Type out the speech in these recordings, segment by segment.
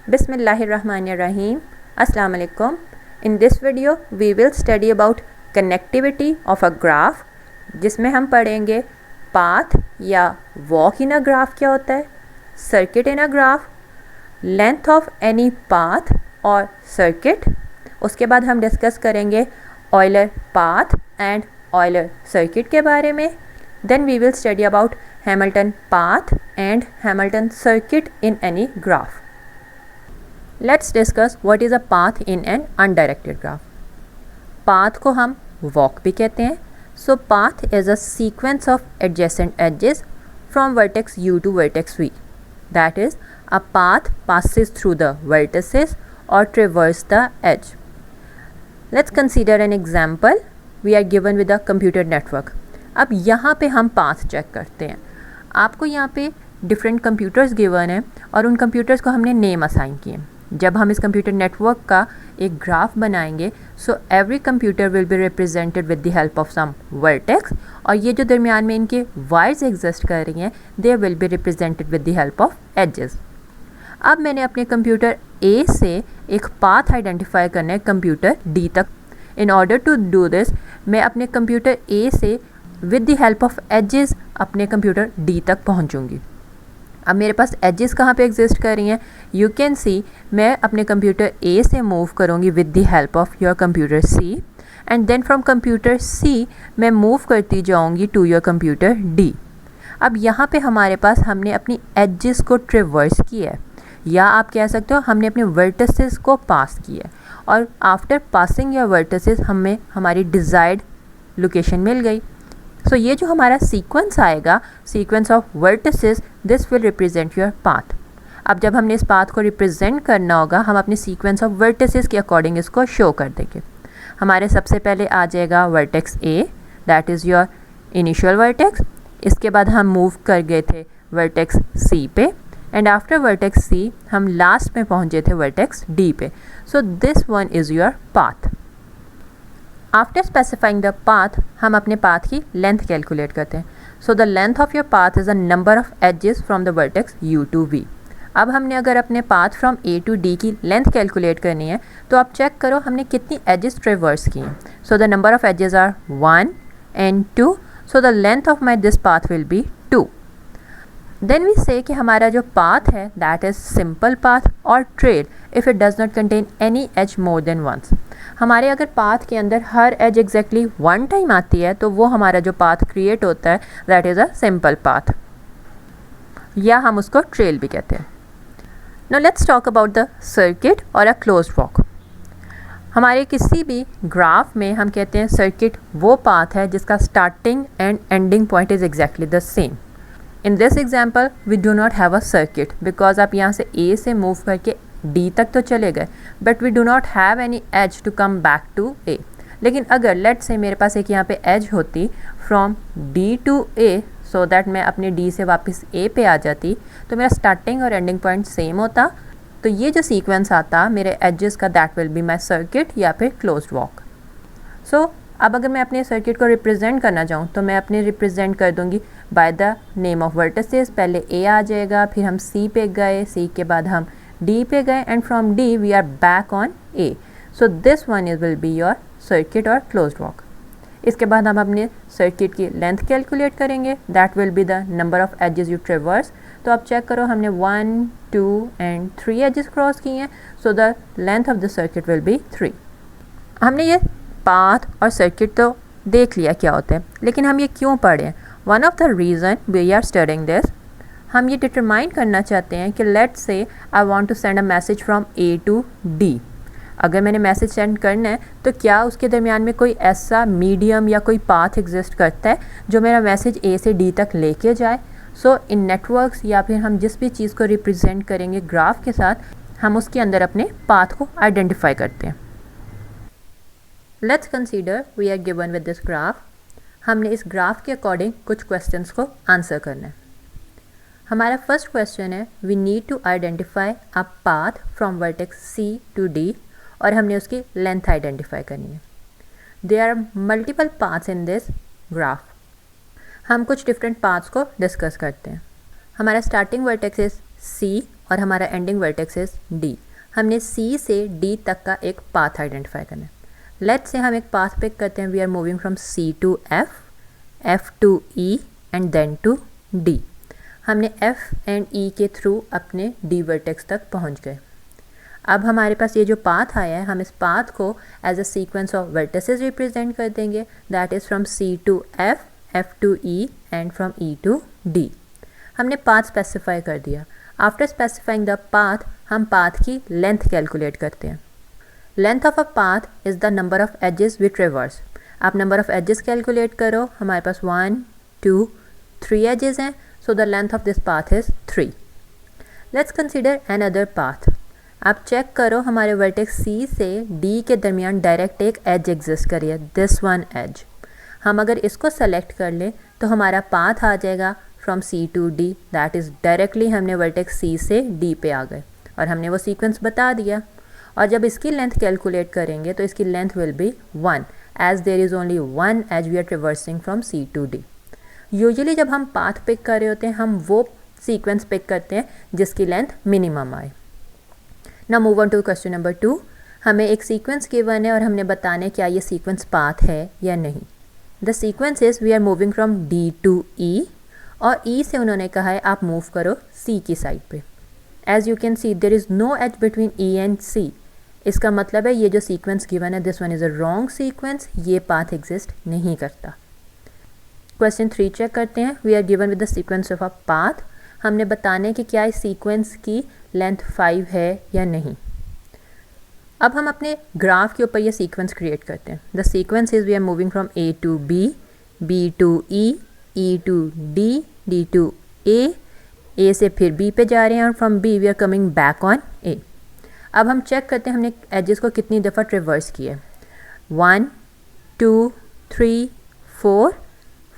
Bismillahirrahmanirrahim. Assalamu alaikum. In this video we will study about connectivity of a graph, जिसमें हम पढ़ेंगे path या walk in a graph क्या होता है, circuit in a graph, length of any path और circuit. उसके बाद हम डिस्कस करेंगे Euler path and Euler circuit के बारे में. Then we will study about Hamilton path and Hamilton circuit in any graph. Let's discuss what is a path in an undirected graph. Path को हम walk भी कहते हैं. So path is a sequence of adjacent edges from vertex u to vertex v. That is, a path passes through the vertices or traverse the edge. Let's consider an example. We are given with a computer network. अब यहाँ पे हम path check करते हैं. आपको यहाँ पे different computers given है और उन कंप्यूटर्स को हमने नेम असाइन किए. जब हम इस कंप्यूटर नेटवर्क का एक ग्राफ बनाएंगे, so every computer will be represented with the help of some vertex, और ये जो दरमियान में इनके वायर्स एग्जिस्ट कर रही हैं, they will be represented with the help of edges. अब मैंने अपने कंप्यूटर ए से एक पाथ आइडेंटिफाई करना है कंप्यूटर डी तक. In order to do this, मैं अपने कंप्यूटर ए से with the help of edges अपने कंप्यूटर डी तक पहुंचूंगी. अब मेरे पास एजेस कहाँ पे एग्जिस्ट कर रही हैं? यू कैन सी, मैं अपने कंप्यूटर ए से मूव करूँगी with the help of your computer C, and then from computer C मैं मूव करती जाऊँगी टू योर कंप्यूटर डी. अब यहाँ पे हमारे पास हमने अपनी एजेस को ट्रेवर्स किया है, या आप कह सकते हो हमने अपने वर्टिसेस को पास किया है, और आफ्टर पासिंग योर वर्टिसेस हमें हमारी डिज़ायर्ड लोकेशन मिल गई. सो ये जो हमारा सीक्वेंस आएगा, sequence of vertices, this will represent your path. अब जब हमने इस पाथ को रिप्रेजेंट करना होगा, हम अपने सीक्वेंस ऑफ वर्टिसेस के अकॉर्डिंग इसको शो कर देंगे. हमारे सबसे पहले आ जाएगा vertex A, that is your initial vertex. इसके बाद हम मूव कर गए थे वर्टेक्स सी पे, एंड आफ्टर वर्टेक्स सी हम लास्ट में पहुँचे थे वर्टेक्स डी पे. So this one is your path. After specifying the path, हम अपने पाथ की लेंथ कैलकुलेट करते हैं. So the length of your path is a number of edges from the vertex u to v. अब हमने अगर अपने path from a to d की लेंथ कैलकुलेट करनी है, तो आप चेक करो हमने कितनी एजेस ट्रेवर्स की हैं. So the number of edges are 1 and 2. So the length of my this path will be 2. Then we say कि हमारा जो पाथ है दैट इज़ सिंपल पाथ और trail if it does not contain any edge more than once. हमारे अगर path के अंदर हर एज एग्जैक्टली वन टाइम आती है, तो वो हमारा जो पाथ क्रिएट होता है that is a simple path, या हम उसको ट्रेल भी कहते हैं. Now let's talk about the circuit और अ क्लोज्ड वॉक. हमारे किसी भी ग्राफ में हम कहते हैं सर्किट वो पाथ है जिसका starting and ending point is exactly the same. In this example we do not have a circuit because आप यहाँ से ए से मूव करके डी तक तो चले गए, but we do not have any edge to come back to A. लेकिन अगर लेट्स से मेरे पास एक यहाँ पे एज होती from D to A, so that मैं अपने डी से वापस ए पे आ जाती, तो मेरा स्टार्टिंग और एंडिंग पॉइंट सेम होता. तो ये जो सीक्वेंस आता मेरे एजेस का, that will be my circuit या फिर क्लोज्ड वॉक. सो अब अगर मैं अपने सर्किट को रिप्रेजेंट करना चाहूँ, तो मैं अपने रिप्रेजेंट कर दूँगी by the name of vertices. पहले ए आ जाएगा, फिर हम सी पे गए, सी के बाद हम डी पे गए, and from D we are back on A. So this one is will be your circuit और क्लोज्ड वॉक. इसके बाद हम अपने सर्किट की लेंथ कैलकुलेट करेंगे, that will be the number of edges you traverse. तो आप चेक करो हमने 1, 2 एंड 3 एजेस क्रॉस किए हैं, so the length of the circuit will be 3. हमने ये पाथ और सर्किट तो देख लिया क्या होते हैं, लेकिन हम ये क्यों पढ़े हैं? One of the reason we are studying this, हम ये डिटरमाइन करना चाहते हैं कि let's say I want to send a message from A to D. अगर मैंने मैसेज सेंड करना है, तो क्या उसके दरमियान में कोई ऐसा मीडियम या कोई पाथ एग्जिस्ट करता है जो मेरा मैसेज ए से डी तक लेके जाए? सो इन नेटवर्क्स या फिर हम जिस भी चीज़ को रिप्रेजेंट करेंगे ग्राफ के साथ, हम उसके अंदर अपने पाथ को आइडेंटिफाई करते हैं. Let's consider we are given with this graph. हमने इस ग्राफ के अकॉर्डिंग कुछ क्वेश्चंस को आंसर करना है. हमारा फर्स्ट क्वेश्चन है, we need to identify a path from vertex C to D, और हमने उसकी लेंथ आइडेंटिफाई करनी है. There are multiple paths in this graph. हम कुछ डिफरेंट पाथ्स को डिस्कस करते हैं. हमारा स्टार्टिंग वर्टेक्स इज सी और हमारा एंडिंग वर्टेक्स इज डी। हमने सी से डी तक का एक पाथ आइडेंटिफाई करना है। लेट्स से हम एक पाथ पिक करते हैं। We are moving from C to F, F to E and then to D. हमने एफ एंड ई के थ्रू अपने डी वर्टेक्स तक पहुंच गए। अब हमारे पास ये जो पाथ आया है, हम इस पाथ को as a sequence of vertices represent कर देंगे, that is from C to F, F to E and from E to D. हमने पाथ स्पेसिफाई कर दिया। आफ्टर स्पेसिफाइंग द पाथ, हम पाथ की लेंथ कैलकुलेट करते हैं। Length of a path is the number of edges we traverse. आप number of edges calculate करो। हमारे पास 1 2 3 एजेस हैं, so the length of this path is 3। Let's consider N other path. आप check करो, हमारे vertex C से D के दरमियान डायरेक्ट एक एज एग्जिस्ट करी है, दिस वन एज। हम अगर इसको सेलेक्ट कर लें तो हमारा पाथ आ जाएगा from C to D, that is directly हमने वर्टेक्स सी से डी पे आ गए और हमने वो सीक्वेंस बता दिया। और जब इसकी लेंथ कैलकुलेट करेंगे तो इसकी length will be 1 edge there is only 1 edge we are traversing from C to D. Usually जब हम पाथ पिक कर रहे होते हैं, हम वो सीक्वेंस पिक करते हैं जिसकी लेंथ मिनिमम आए। Now move on to question number 2। हमें एक सीक्वेंस गिवन है और हमने बताने क्या ये सीक्वेंस पाथ है या नहीं। The sequence is we are moving from D to E, और ई से उन्होंने कहा है आप मूव करो सी की साइड पे। As you can see there is no edge between E and C. इसका मतलब है ये जो सीक्वेंस गिवन है, this one is a wrong sequence, ये पाथ एग्जिस्ट नहीं करता। क्वेश्चन 3 चेक करते हैं। We are given with the sequence of a path. हमने बताने कि क्या इस सीक्वेंस की लेंथ 5 है या नहीं। अब हम अपने ग्राफ के ऊपर ये सीक्वेंस क्रिएट करते हैं। The sequence is we are moving from A to B, B to E to D, D to A से फिर बी पे जा रहे हैं और from B we are coming back on A. अब हम चेक करते हैं हमने एजेस को कितनी दफ़ा ट्रेवर्स किया। 1 2 3 4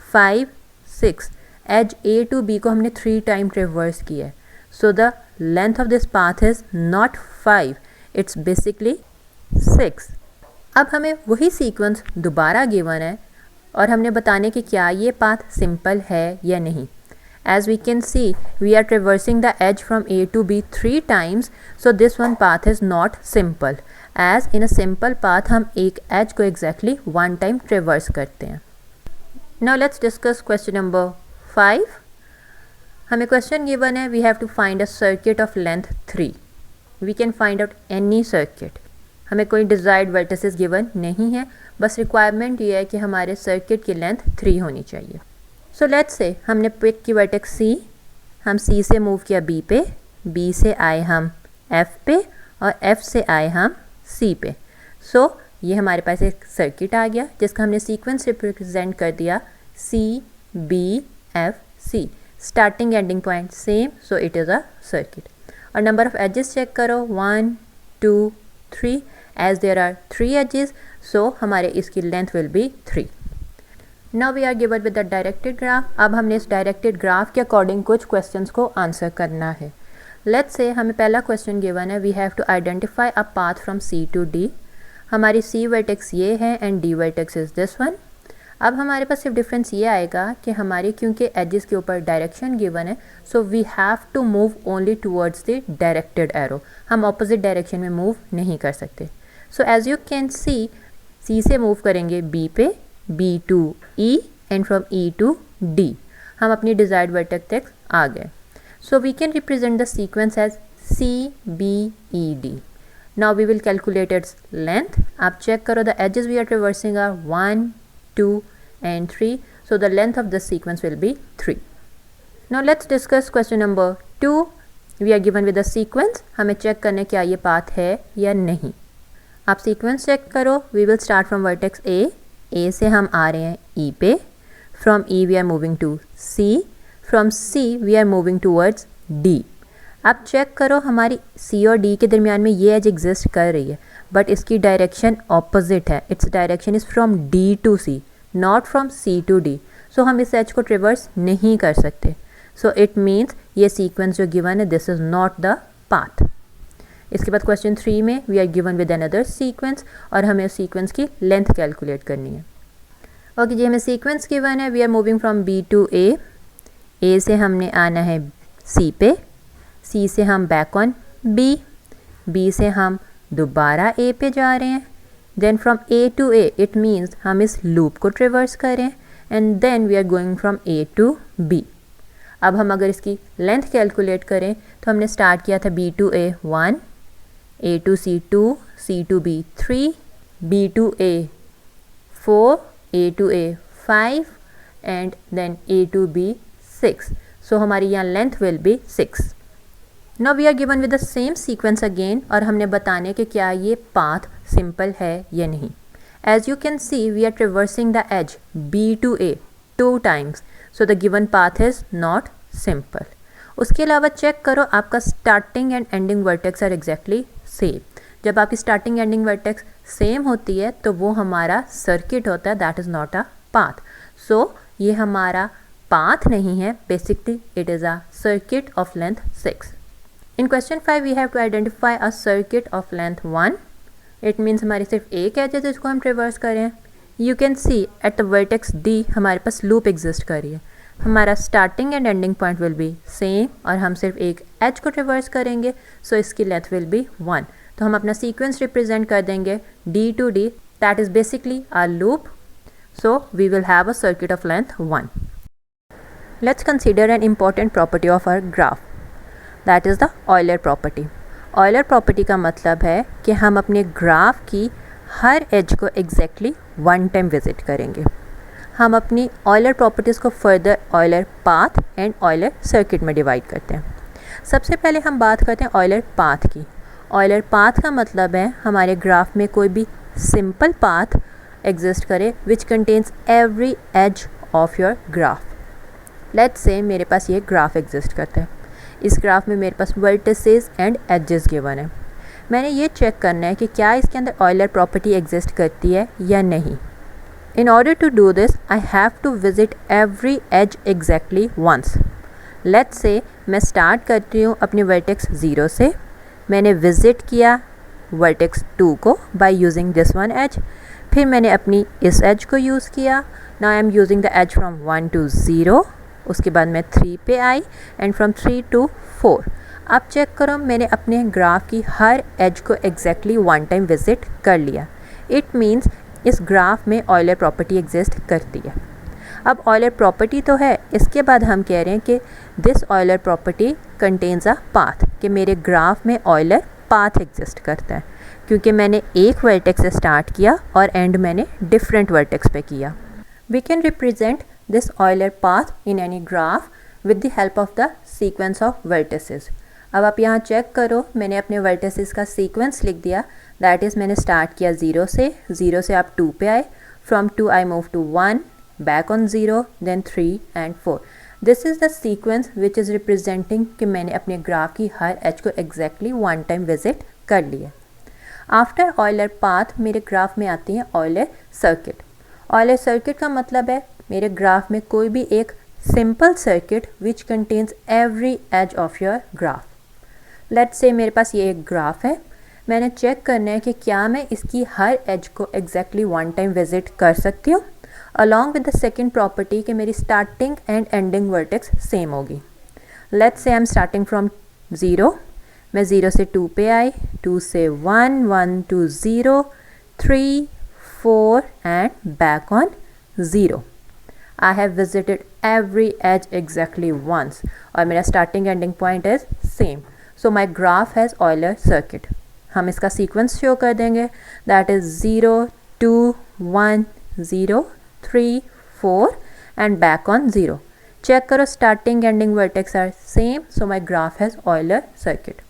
5 6। एज ए टू बी को हमने 3 टाइम ट्रेवर्स किया है, सो the length of this path is not 5, it's basically 6। अब हमें वही सीक्वेंस दोबारा गिवन है और हमने बताने कि क्या ये पाथ सिंपल है या नहीं। As we can see, we are traversing the edge from A to B 3 times, so this one path is not simple. As in a simple path, हम एक edge को exactly 1 time traverse करते हैं। Now let's discuss question number 5. हमें question given है, we have to find a circuit of length 3. We can find out any circuit. हमें कोई desired vertices given नहीं है, बस requirement ये है कि हमारे circuit की length 3 होनी चाहिए। सो लेट्स से हमने पिक की वर्टेक्स सी, हम सी से मूव किया बी पे, बी से आए हम एफ पे और एफ से आए हम सी पे। सो ये हमारे पास एक सर्किट आ गया जिसका हमने सीक्वेंस रिप्रेजेंट कर दिया C B F C. Starting ending point same, so it is a circuit. और नंबर ऑफ एजेस चेक करो 1 2 3। As there are 3 edges, so हमारे इसकी length will be 3। Now we are given with the directed graph. अब हमने इस directed graph के according कुछ questions को आंसर करना है। लेट्स से हमें पहला क्वेश्चन गिवन है, we have to identify a path from C to D. हमारी सी वर्टेक्स ये है and D vertex is this one. अब हमारे पास सिर्फ डिफरेंस ये आएगा कि हमारी क्योंकि एजेस के ऊपर डायरेक्शन गिवन है, so we have to move only towards the directed arrow. हम ऑपोजिट डायरेक्शन में मूव नहीं कर सकते। So as you can see से मूव करेंगे बी पे, B to E and from E to D। हम अपनी desired vertex तक आ गए। So we can represent the sequence as C B E D। Now we will calculate its length। आप check करो, the edges we are traversing are 1 2 and 3, so the length of the sequence will be 3। Now let's discuss question number 2। We are given with the sequence। हमें check करने क्या ये path है या नहीं। आप sequence check करो। We will start from vertex A से हम आ रहे हैं E पे, from E we are moving to C, from C we are moving towards D। अब चेक करो हमारी C और D के दरमियान में ये एज एग्जिस्ट कर रही है, बट इसकी डायरेक्शन ऑपोजिट है। Its direction is from D to C, not from C to D। So हम इस एज को ट्रिवर्स नहीं कर सकते। सो इट मीन्स ये सीक्वेंस जो गिवन है, this is not the path. इसके बाद क्वेश्चन 3 में we are given with another sequence और हमें उस सीक्वेंस की लेंथ कैलकुलेट करनी है। ओके जी, हमें सीक्वेंस गिवन है, we are moving from B to A से हमने आना है सी पे, C से हम बैक ऑन B से हम दोबारा A पे जा रहे हैं, then from A to A it means हम इस लूप को ट्रिवर्स करें and then we are going from A to B। अब हम अगर इसकी लेंथ कैलकुलेट करें तो हमने स्टार्ट किया था B to A 1, A to C 2, C to B 3, B to A 4, A to A 5 and then A to B 6। So हमारी यहाँ length will B 6। Now we are given with the same sequence again और हमने बताने कि क्या ये path simple है या नहीं। As you can see we are traversing the edge B to A 2 times, so the given path is not simple। उसके अलावा चेक करो आपका starting and ending vertex are exactly same. जब आपकी स्टार्टिंग एंडिंग वर्टेक्स सेम होती है तो वो हमारा सर्किट होता है, that is not a path. So ये हमारा पाथ नहीं है, basically it is a circuit of length 6। In question 5 we have to identify a circuit of length 1। It means हमारी सिर्फ एक एज है जिसको हम ट्रिवर्स करें। You can see at the vertex D हमारे पास लूप एग्जिस्ट कर रही है, हमारा starting and ending point will be same और हम सिर्फ एक एज को ट्रिवर्स करेंगे, सो इसकी लेंथ विल बी 1। तो हम अपना सीक्वेंस रिप्रेजेंट कर देंगे D to D, that is basically our loop. So we will have a circuit of length 1। Let's consider an important property of our graph, that is the Euler property. Euler property का मतलब है कि हम अपने graph की हर edge को exactly 1 time visit करेंगे। हम अपनी ऑयलर प्रॉपर्टीज़ को further Euler path and Euler circuit में डिवाइड करते हैं। सबसे पहले हम बात करते हैं ऑयलर पाथ की। ऑयलर पाथ का मतलब है हमारे ग्राफ में कोई भी सिंपल पाथ एग्जिस्ट करे which contains every edge of your graph. Let's say मेरे पास ये ग्राफ एग्जिस्ट करता है, इस ग्राफ में मेरे पास वर्टिसेस एंड एजेस गिवन है। मैंने ये चेक करना है कि क्या इसके अंदर ऑयलर प्रॉपर्टी एग्जिस्ट करती है या नहीं। In order to do this I have to visit every edge exactly once. Let's say मैं स्टार्ट करती हूँ अपने वर्टेक्स 0 से, मैंने विजिट किया वर्टेक्स 2 को by using this one edge, फिर मैंने अपनी इस एज को यूज़ किया। Now I am using the edge from 1 to 0, उसके बाद मैं 3 पे आई एंड फ्रॉम 3 to 4। अब चेक करो मैंने अपने ग्राफ की हर एज को एग्जैक्टली 1 टाइम विजिट कर लिया। इट मीन्स इस ग्राफ में ऑयलर प्रॉपर्टी एग्जिस्ट करती है। अब ऑयलर प्रॉपर्टी तो है, इसके बाद हम कह रहे हैं कि this Euler property contains a path, कि मेरे ग्राफ में ऑयलर पाथ एग्जिस्ट करता है क्योंकि मैंने एक वर्टेक्स से स्टार्ट किया और एंड मैंने डिफरेंट वर्टेक्स पे किया। We can represent this Euler path in any graph with the help of the sequence of vertices। अब आप यहाँ चेक करो, मैंने अपने vertices का sequence लिख दिया, that is मैंने start किया 0 से आप 2 पे आए, from 2 I move to 1, back on 0, then 3 and 4। This is the sequence which is representing कि मैंने अपने ग्राफ की हर एज को exactly 1 टाइम विजिट कर लिया। आफ्टर ऑयलर पाथ मेरे ग्राफ में आती है ऑयलर सर्किट। ऑयलर सर्किट का मतलब है मेरे ग्राफ में कोई भी एक simple circuit which contains every edge of your graph. Let's say मेरे पास ये एक ग्राफ है, मैंने चेक करना है कि क्या मैं इसकी हर एज को एग्जैक्टली 1 टाइम विजिट कर सकती हूँ, along with the second property कि मेरी starting and ending vertex same होगी। Let's say I am starting from 0, मैं 0 से 2 पे आई, 2 से 1, 1 to 0, 3, 4 and back on 0। I have visited every edge exactly once और मेरा starting ending point is same, so my graph has Euler circuit। हम इसका sequence show कर देंगे, that is 0, 2, 1, 0, 3, 4 and back on 0। Check करो starting ending vertex are same, so my graph has Euler circuit।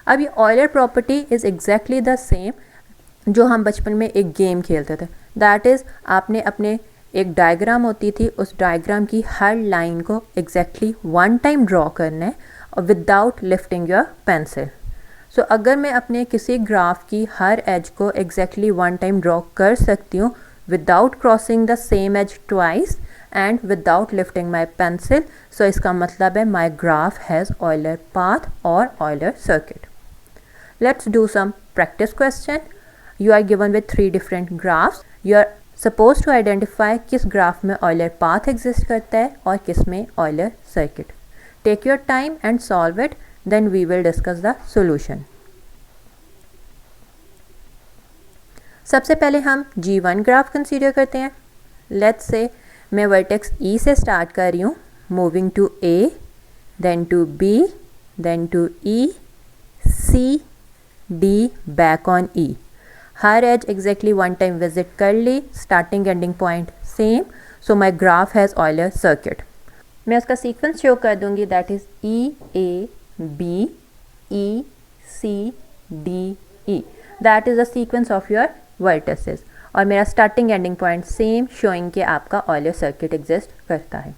अब ये Euler property is exactly the same जो हम बचपन में एक गेम खेलते थे, that is आपने अपने एक डायग्राम होती थी, उस डायग्राम की हर लाइन को एग्जैक्टली 1 टाइम ड्रॉ करना है और without lifting your pencil. So अगर मैं अपने किसी ग्राफ की हर एज को एग्जैक्टली 1 टाइम ड्रॉ कर सकती हूँ without crossing the same edge twice and without lifting my pencil, so इसका मतलब है my graph has Euler path और Euler circuit. Let's do some practice question. You are given with 3 different graphs, you are suppose to identify किस graph में Euler path exist करता है और किस में Euler circuit. Take your time and solve it, then we will discuss the solution. सबसे पहले हम G1 ग्राफ कंसीडर करते हैं. लेट्स से मैं वर्टेक्स E से स्टार्ट कर रही हूँ, moving to A, then to B, then to E, C, D, back on E. हर edge exactly one time visit कर ली, starting ending point same, so my graph has Euler circuit. मैं उसका sequence show कर दूंगी, that is E, A, B, E, C, D, E. That is the sequence of your vertices. और मेरा starting ending point same, showing के आपका Euler circuit exist करता है.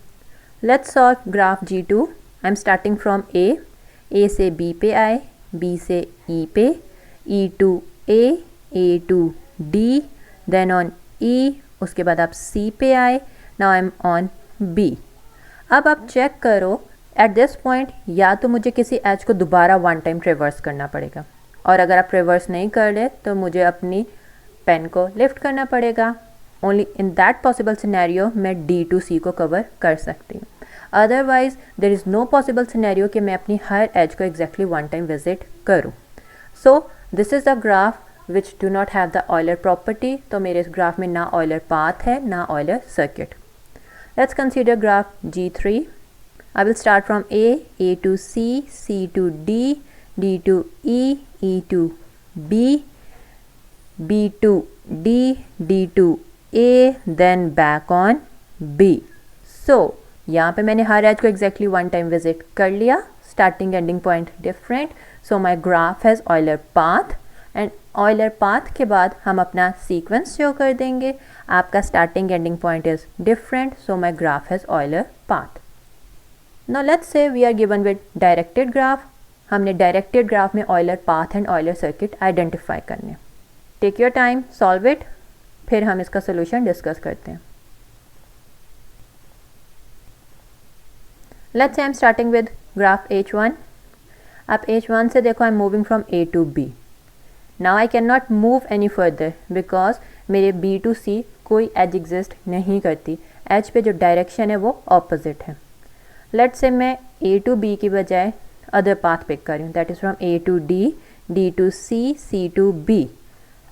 Let's solve graph G2. I am starting from A से B पे आए, B से E पे, E to A to D, then on E, उसके बाद आप C पे आए, now I am on B. अब आप चेक करो एट दिस पॉइंट, या तो मुझे किसी एज को दोबारा वन टाइम ट्रेवर्स करना पड़ेगा, और अगर आप ट्रेवर्स नहीं कर ले तो मुझे अपनी पेन को लिफ्ट करना पड़ेगा. Only in that possible scenario मैं D to C को कवर कर सकती हूँ. Otherwise there is no possible scenario कि मैं अपनी हर एज को एग्जैक्टली वन टाइम विजिट करूँ. So this is the graph which do not have the Euler property. तो मेरे इस ग्राफ में ना ऑयलर पाथ है, ना Euler circuit. Let's consider graph G3. I will start from A to C, C to D, D to E to B, B to D, D to A, then back on B. So यहाँ पे मैंने हर edge को exactly one time visit कर लिया, starting ending point different, so my graph has Euler path. And Euler path के बाद हम अपना सीक्वेंस शो कर देंगे. आपका starting ending point is different, so my graph has Euler path. Now let's say we are given with directed graph. हमने directed graph में Euler path and Euler circuit identify करने. Take your time, solve it, फिर हम इसका solution discuss करते हैं. Let's say I am starting with graph H1. आप H1 से देखो, I am moving from A to B. Now I can not move any further because मेरे B to C कोई एज एग्जिस्ट नहीं करती. As पे जो डायरेक्शन है वो ऑपोजिट है. लेट्स से मैं A to B की बजाय अदर पाथ पिक कर रही हूँ, that is from A to D, D to C, C to B.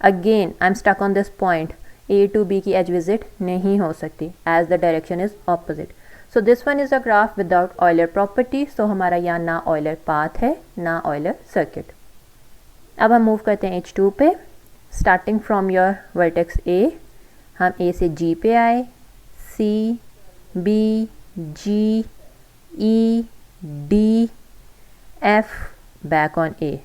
Again I am stuck on this point. A to B की edge visit नहीं हो सकती as the direction is opposite. So this one is a graph without Euler property. So हमारा यहाँ ना Euler path है, ना Euler circuit. अब हम मूव करते हैं H2 पे. Starting from your vertex A, हम A से G पे आए, C, B, G, E, D, F, back on A.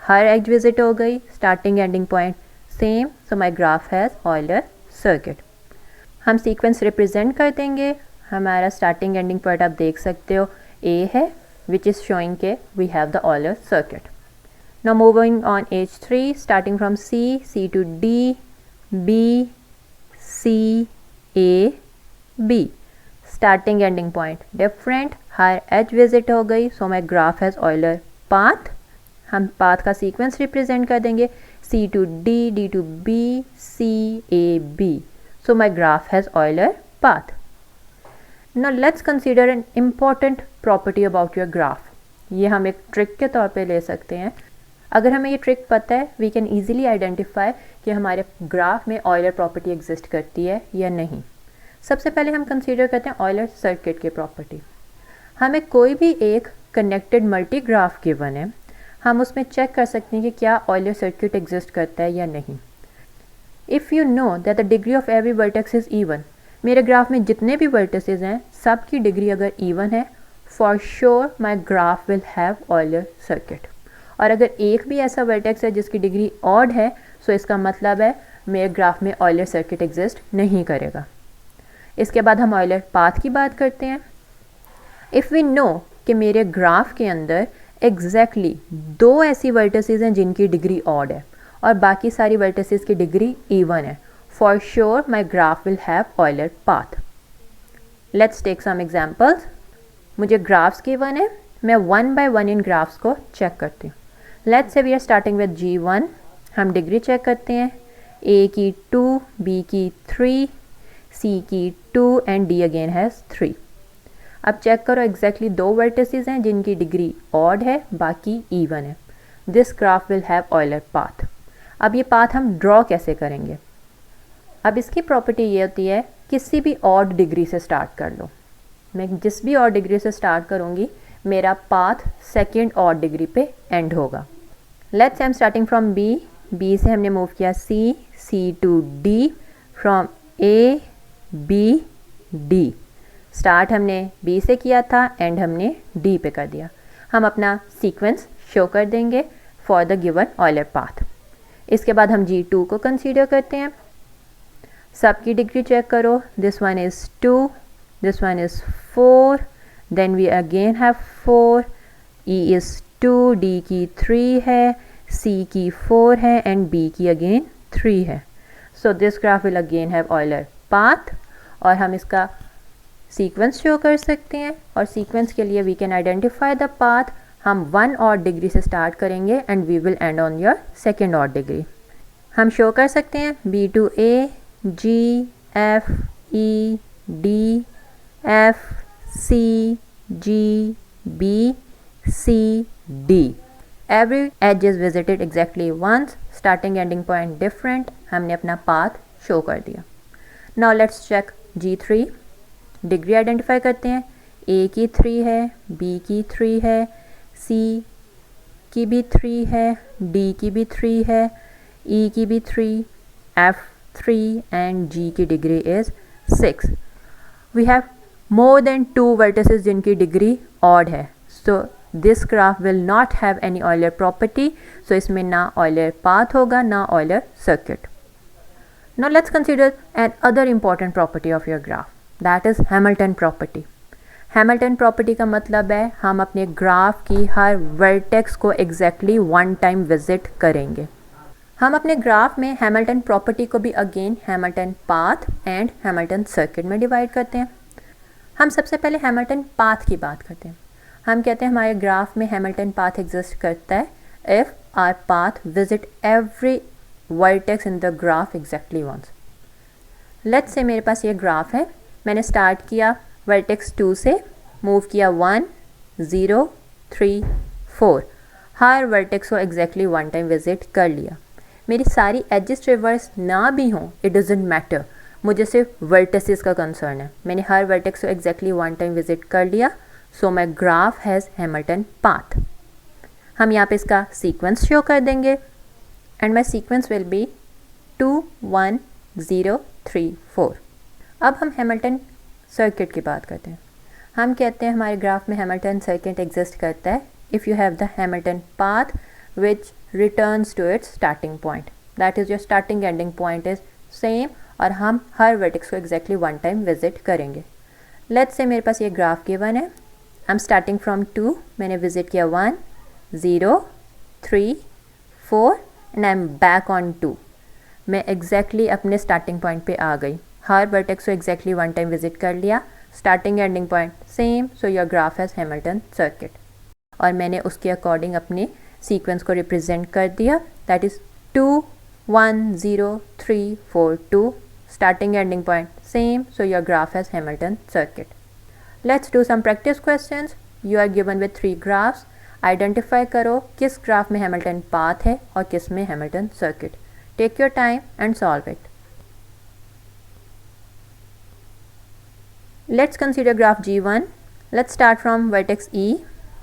हर एज विजिट हो गई, starting ending point same, so my graph has Euler circuit. हम सीक्वेंस रिप्रेजेंट कर देंगे. हमारा स्टार्टिंग एंडिंग पॉइंट आप देख सकते हो A है, विच इज़ शोइंग के we have the Euler circuit. Now moving on H3, starting from C, C to D, B, C, A, B. Starting ending point different, हर एज विजिट हो गई, so my graph has Euler path. हम path का sequence represent कर देंगे, C to D, D to B, C, A, B. So my graph has Euler path. Now let's consider N important property about your graph. ये हम एक trick के तौर पे ले सकते हैं. अगर हमें ये ट्रिक पता है, वी कैन ईजिली आइडेंटिफाई कि हमारे ग्राफ में ऑयलर प्रॉपर्टी एग्जिस्ट करती है या नहीं. सबसे पहले हम कंसीडर करते हैं ऑयलर सर्किट की प्रॉपर्टी. हमें कोई भी एक कनेक्टेड मल्टी ग्राफ गिवन है, हम उसमें चेक कर सकते हैं कि क्या ऑयलर सर्किट एग्जिस्ट करता है या नहीं. If you know that the degree of every vertex is even, मेरे ग्राफ में जितने भी वर्टिसेस हैं सब की डिग्री अगर इवन है, for sure my graph will have Euler circuit. और अगर एक भी ऐसा वर्टेक्स है जिसकी डिग्री ऑड है, सो इसका मतलब है मेरे ग्राफ में ऑयलर सर्किट एग्जिस्ट नहीं करेगा. इसके बाद हम ऑयलर पाथ की बात करते हैं. इफ़ वी नो कि मेरे ग्राफ के अंदर एग्जैक्टली दो ऐसी वर्टिसेस हैं जिनकी डिग्री ऑड है और बाकी सारी वर्टिसेस की डिग्री इवन है, for sure my graph will have Euler path. Let's take some examples. मुझे ग्राफ्स गिवन है, मैं वन बाय वन इन ग्राफ्स को चेक करती हूँ. Let's say we are starting with G1. हम डिग्री चेक करते हैं. A की 2, B की 3, C की 2 एंड D अगेन हैज़ 3. अब चेक करो एग्जैक्टली दो वर्टिसेस हैं जिनकी डिग्री ऑड है, बाकी इवन है। This graph will have Euler path. अब ये पाथ हम ड्रॉ कैसे करेंगे? अब इसकी प्रॉपर्टी ये होती है किसी भी ऑड डिग्री से स्टार्ट कर लो। मैं जिस भी ऑड डिग्री से स्टार्ट करूँगी मेरा पाथ सेकेंड ऑड डिग्री पे एंड होगा। Let's I am starting from B से हमने मूव किया C to D, from A B D. Start हमने बी से किया था, एंड हमने डी पे कर दिया। हम अपना सीक्वेंस शो कर देंगे for the given Euler path. इसके बाद हम G2 को कंसीडर करते हैं। सबकी डिग्री चेक करो, this one is 2, this one is 4, then we again have 4, E is 2, D की 3 है, C की 4 है, एंड B की अगेन 3 है। So this graph will again have Euler path, और हम इसका सीक्वेंस शो कर सकते हैं। और सीक्वेंस के लिए we can identify the path. हम 1 ऑड डिग्री से स्टार्ट करेंगे and we will end on your second odd degree. हम शो कर सकते हैं B2A, G, F, E, D, F, C, G, B, C, D. Every edge is visited exactly once, starting ending point different. हमने अपना path show कर दिया। Now let's check G3। Degree identify करते हैं। A की 3 है, B की 3 है, C की भी 3 है, D की भी 3 है, E की भी 3, F 3, and G की degree is 6। We have more than 2 vertices जिनकी डिग्री ऑड है। So this graph will not have any Euler property. So इसमें ना ऑयलर पाथ होगा, ना Euler circuit. Now let's consider another important property of your graph, that is Hamilton property. Hamilton property का मतलब है हम अपने ग्राफ की हर वर्टेक्स को एग्जैक्टली 1 टाइम विजिट करेंगे। हम अपने ग्राफ में हैमिल्टन प्रॉपर्टी को भी again Hamilton path and Hamilton circuit में डिवाइड करते हैं। हम सबसे पहले हैमिल्टन पाथ की बात करते हैं। हम कहते हैं हमारे ग्राफ में हैमिल्टन पाथ एग्जिस्ट करता है if our path visit every vertex in the graph exactly once. Let's say मेरे पास ये ग्राफ है, मैंने स्टार्ट किया वर्टेक्स 2 से, मूव किया 1, 0, 3, 4, हर वर्टेक्स को एग्जैक्टली 1 टाइम विजिट कर लिया। मेरी सारी एजेस रिवर्स ना भी हों, इट डजंट मैटर, मुझे सिर्फ वर्टिसेस का कंसर्न है। मैंने हर वर्टेक्स को एग्जैक्टली 1 टाइम विजिट कर लिया। सो my graph has Hamilton path. हम यहाँ पे इसका सीक्वेंस शो कर देंगे, and my sequence will be 2, 1, 0, 3, 4। अब हम हैमिल्टन सर्किट की बात करते हैं। हम कहते हैं हमारे ग्राफ में हैमिल्टन सर्किट एग्जिस्ट करता है if you have the Hamilton path which returns to its starting point, that is your starting ending point is same, और हम हर वर्टेक्स को एग्जैक्टली 1 टाइम विजिट करेंगे। लेट्स से मेरे पास ये ग्राफ गिवन है। आई एम स्टार्टिंग फ्रॉम 2, मैंने visit किया 1, 0, 3, 4, and I am back on 2। मैं एग्जैक्टली अपने स्टार्टिंग पॉइंट पे आ गई। हर वर्टेक्स को एग्जैक्टली 1 टाइम विजिट कर लिया, starting ending point same, so your graph has Hamilton circuit. और मैंने उसके अकॉर्डिंग अपने सीक्वेंस को रिप्रेजेंट कर दिया, that is 2, 1, 0, 3, 4, 2, starting ending point same, so your graph has Hamilton circuit. Let's do some practice questions. You are given with 3 graphs. Identify करो किस graph में Hamilton path है और किस में Hamilton circuit. Take your time and solve it. Let's consider graph G1. Let's start from vertex E.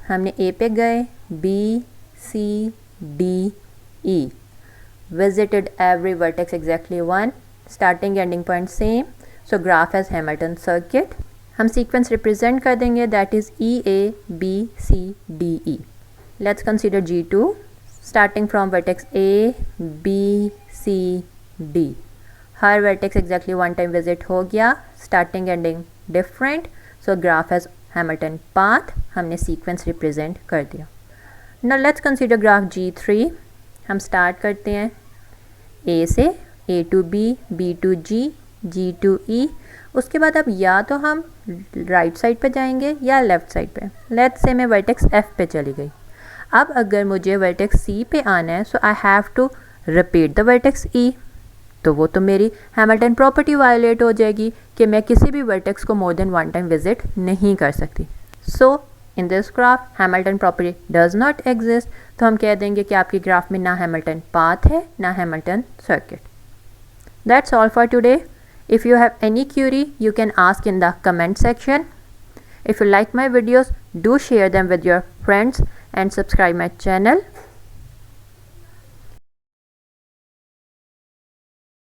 हमने A पे गए, B, C, D, E. Visited every vertex exactly 1. Starting ending point same. So graph has Hamilton circuit. हम sequence represent कर देंगे, that is E A B C D E. Let's consider G2. Starting from vertex A, B, C, D. Her vertex exactly 1 time visit हो गया. Starting ending different. So graph has Hamilton path. हमने sequence represent कर दिया. Now let's consider graph G3. हम start करते हैं A से, A to B, B to G, G to E. उसके बाद अब या तो हम राइट साइड पे जाएंगे या लेफ़्ट साइड पे। लेट्स से मैं वर्टेक्स F पे चली गई। अब अगर मुझे वर्टेक्स C पे आना है, so I have to repeat the vertex E। तो वो तो मेरी हैमिल्टन प्रॉपर्टी वायलेट हो जाएगी कि मैं किसी भी वर्टेक्स को more than one time visit नहीं कर सकती। So in this graph Hamilton property does not exist, तो हम कह देंगे कि आपकी ग्राफ में ना हैमिल्टन पाथ है ना Hamilton circuit. That's all for today. If you have any Curie you can ask in the comment section. If you like my videos, do share them with your friends and subscribe my channel.